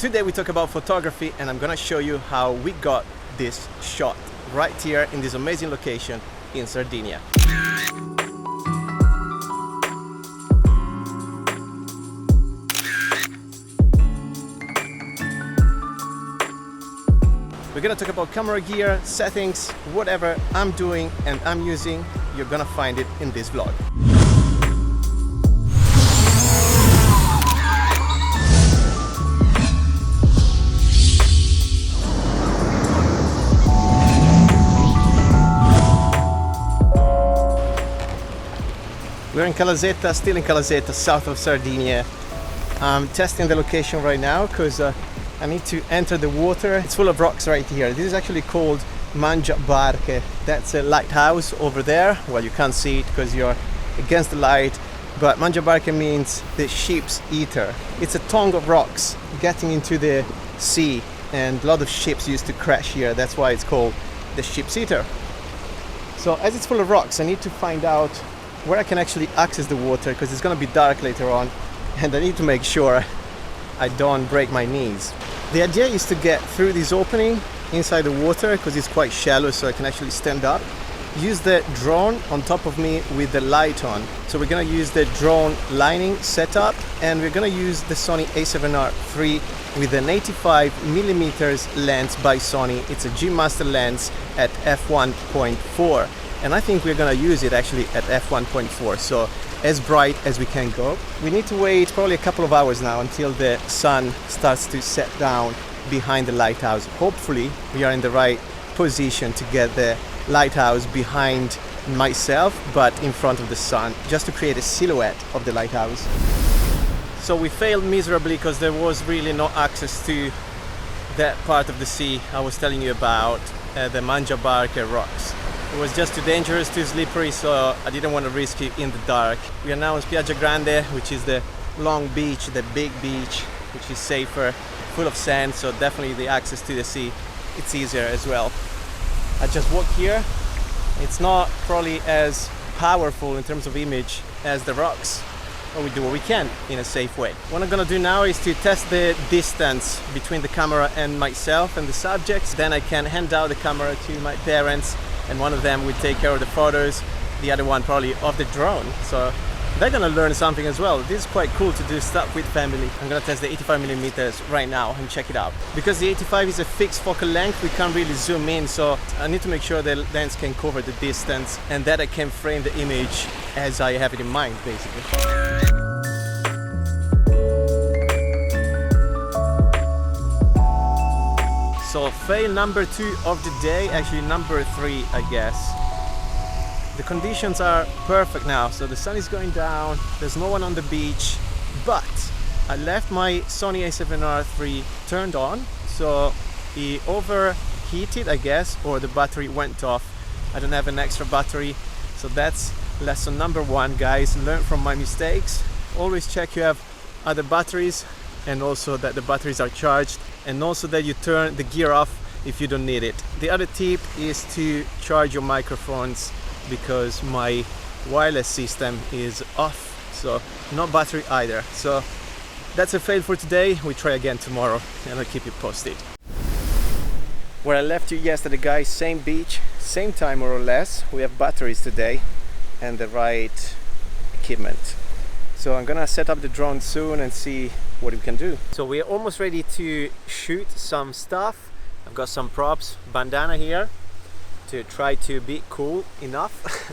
Today we talk about photography, and I'm gonna show you how we got this shot right here in this amazing location in Sardinia. We're gonna talk about camera gear, settings, whatever I'm doing and I'm using, you're gonna find it in this vlog. We're in Calasetta, still in Calasetta, south of Sardinia. I'm testing the location right now because I need to enter the water. It's full of rocks right here. This is actually called Mangiabarche. That's a lighthouse over there. Well, you can't see it because you're against the light, but Mangiabarche means the ship's eater. It's a tongue of rocks getting into the sea, and a lot of ships used to crash here. That's why it's called the ship's eater. So as it's full of rocks, I need to find out where I can actually access the water because it's gonna be dark later on, and I need to make sure I don't break my knees. The idea is to get through this opening inside the water because it's quite shallow, so I can actually stand up. Use the drone on top of me with the light on. So we're gonna use the drone lining setup, and we're gonna use the Sony a7R III with an 85mm lens by Sony. It's a G Master lens at f1.4, and I think we're gonna use it actually at f1.4, so as bright as we can go. We need to wait probably a couple of hours now until the sun starts to set down behind the lighthouse. Hopefully we are in the right position to get the lighthouse behind myself but in front of the sun, just to create a silhouette of the lighthouse. So we failed miserably because there was really no access to that part of the sea I was telling you about, the Mangiabarche rocks. It was just too dangerous, too slippery, so I didn't want to risk it in the dark. We are now in Spiaggia Grande, which is the long beach, the big beach, which is safer, full of sand, so definitely the access to the sea, it's easier as well. I just walk here. It's not probably as powerful in terms of image as the rocks, but we do what we can in a safe way. What I'm gonna do now is to test the distance between the camera and myself and the subjects. Then I can hand out the camera to my parents, and one of them will take care of the photos, the other one probably of the drone. So they're gonna learn something as well. This is quite cool to do stuff with family. I'm gonna test the 85mm right now and check it out. Because the 85 is a fixed focal length, we can't really zoom in, so I need to make sure the lens can cover the distance and that I can frame the image as I have it in mind, basically. So fail number 2 of the day, actually number 3 I guess. The conditions are perfect now, so the sun is going down, there's no one on the beach, but I left my Sony a7R III turned on, so it overheated I guess, or the battery went off. I don't have an extra battery, so that's lesson number 1, guys. Learn from my mistakes. Always check you have other batteries, and also that the batteries are charged, and also that you turn the gear off if you don't need it. The other tip is to charge your microphones because my wireless system is off, so no battery either. So that's a fail for today. We try again tomorrow and I'll keep you posted. Where I left you yesterday, guys, same beach, same time more or less. We have batteries today and the right equipment. So I'm gonna set up the drone soon and see what we can do. So we're almost ready to shoot some stuff. I've got some props, bandana here to try to be cool enough.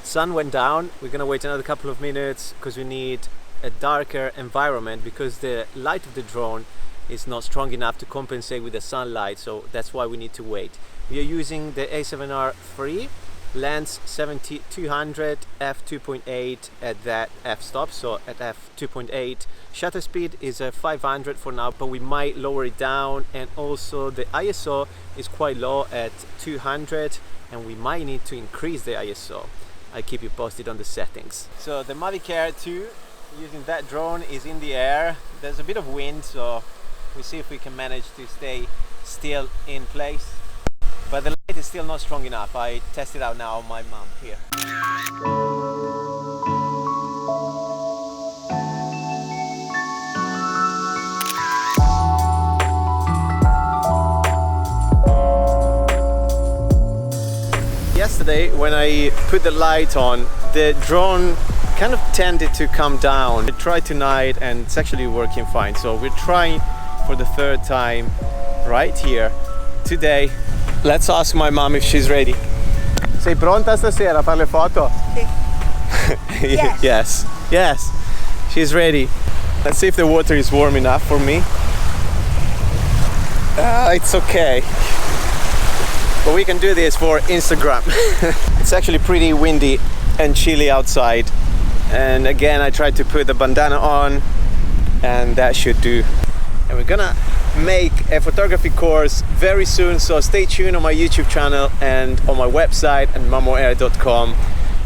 Sun went down. We're gonna wait another couple of minutes because we need a darker environment because the light of the drone is not strong enough to compensate with the sunlight, so that's why we need to wait. We are using the a7R III lens 70-200 f2.8 at that f-stop, so at f2.8. Shutter speed is 500 for now, but we might lower it down, and also the ISO is quite low at 200 and we might need to increase the ISO. I'll keep you posted on the settings. So the Mavic Air 2 using that drone is in the air. There's a bit of wind, so we'll see if we can manage to stay still in place. But the light is still not strong enough. I tested out now on my mom here. yesterday when I put the light on, the drone kind of tended to come down. I tried tonight and it's actually working fine. So we're trying for the third time right here today. Let's ask my mom if she's ready. Sei pronta stasera a fare le foto? Yes. Yes. Yes. She's ready. Let's see if the water is warm enough for me. It's okay. But we can do this for Instagram. It's actually pretty windy and chilly outside. And again, I tried to put the bandana on and that should do. And we're gonna make a photography course very soon, so stay tuned on my YouTube channel and on my website and mamoair.com,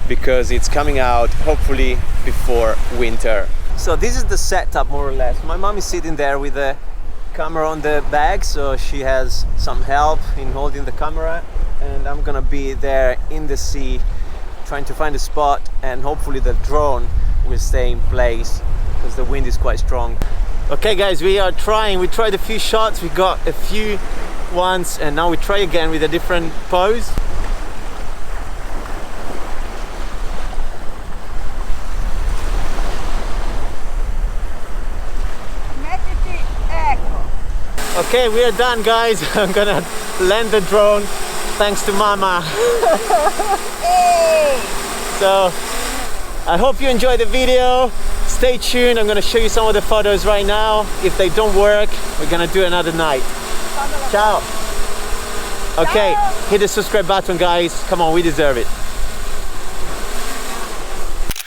because it's coming out hopefully before winter. So this is the setup more or less. My mom is sitting there with the camera on the bag, so she has some help in holding the camera, and I'm gonna be there in the sea trying to find a spot, and hopefully the drone will stay in place because the wind is quite strong. Okay guys, we are trying. We tried a few shots, we got a few ones, and now we try again with a different pose. Okay, we are done guys. I'm gonna land the drone thanks to Mama. Hey. So I hope you enjoyed the video. Stay tuned, I'm gonna show you some of the photos right now. If they don't work, we're gonna do another night. Ciao. Okay, hit the subscribe button guys. Come on, we deserve it.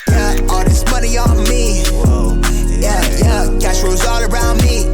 Yeah, all this money on me. Yeah, cash rolls all around me.